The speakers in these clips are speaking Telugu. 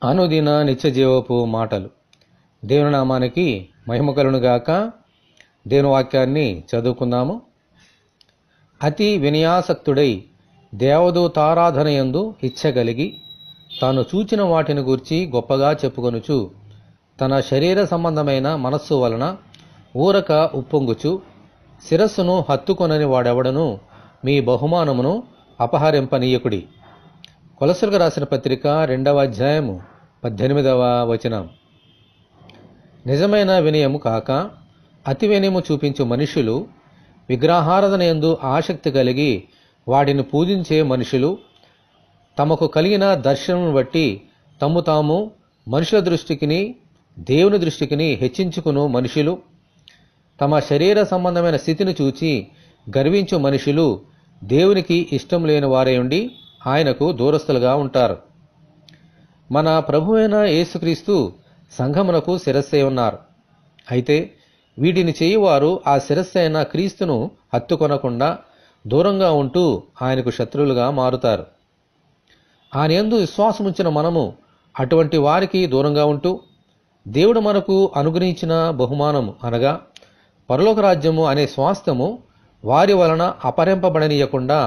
అనుదిన నిత్యజీవపు మాటలు. దేవుని నామానికి మహిమ కలుగునుగాక. దేవుని వాక్యాన్ని చదువుకుందాము. అతి వినయాసక్తుడై దేవదూతారాధనయందు ఇచ్చగలిగి తాను చూచిన వాటిని గూర్చి గొప్పగా చెప్పుకొనుచు తన శరీర సంబంధమైన మనస్సు వలన ఊరక ఉప్పొంగుచు శిరస్సును హత్తుకొనని వాడెవడను మీ బహుమానమును అపహరింపనీయకుడి. కొలసలకు రాసిన పత్రిక 2వ అధ్యాయము 18వ వచనం. నిజమైన వినయము కాక అతి వినయము చూపించు మనుషులు, విగ్రహారాధన యందు ఆసక్తి కలిగి వాటిని పూజించే మనుషులు, తమకు కలిగిన దర్శనమును బట్టి తమ్ము తాము మనుషుల దృష్టికిని దేవుని దృష్టికిని హెచ్చించుకును మనుషులు, తమ శరీర సంబంధమైన స్థితిని చూచి గర్వించు మనుషులు దేవునికి ఇష్టం లేని వారై ఉండి ఆయనకు దూరస్తులుగా ఉంటారు. మన ప్రభువైన యేసుక్రీస్తు సంఘమునకు శిరస్సై ఉన్నారు. అయితే వీటిని చేయువారు ఆ శిరస్సైన క్రీస్తును హత్తుకొనకుండా దూరంగా ఉంటూ ఆయనకు శత్రువులుగా మారుతారు. ఆయన యందు విశ్వాసముంచిన మనము అటువంటి వారికి దూరంగా ఉంటూ దేవుడు మనకు అనుగ్రహించిన బహుమానము అనగా పరలోక రాజ్యము అనే స్వాస్థ్యము వారి వలన అపహరింపబడనీయకుండా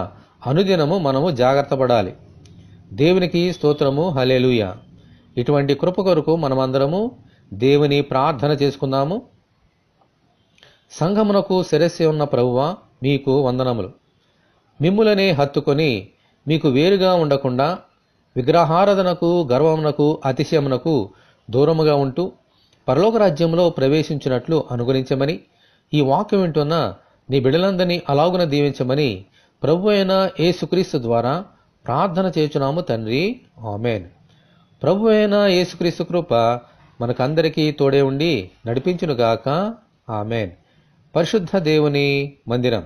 అనుదినము మనము జాగ్రత్త పడాలి. దేవునికి స్తోత్రము, హల్లెలూయా. ఇటువంటి కృప కొరకు మనమందరము దేవుని ప్రార్థన చేసుకుందాము. సంఘమునకు శిరస్సు ఉన్న ప్రభువా, మీకు వందనములు. మిమ్ములనే హత్తుకొని మీకు వేరుగా ఉండకుండా విగ్రహారాధనకు, గర్వమునకు, అతిశయమునకు దూరముగా ఉంటూ పరలోక రాజ్యంలో ప్రవేశించినట్లు అనుగ్రహించమని, ఈ వాక్యం వింటున్న నీ బిడ్డలందరినీ అలాగున దీవించమని ప్రభు అయిన యేసుక్రీస్తు ద్వారా ప్రార్థన చేయుచున్నాము తండ్రి, ఆమేన్. ప్రభు అయిన యేసుక్రీస్తు కృప మనకందరికీ తోడే ఉండి నడిపించునుగాక, ఆమేన్. పరిశుద్ధ దేవుని మందిరం.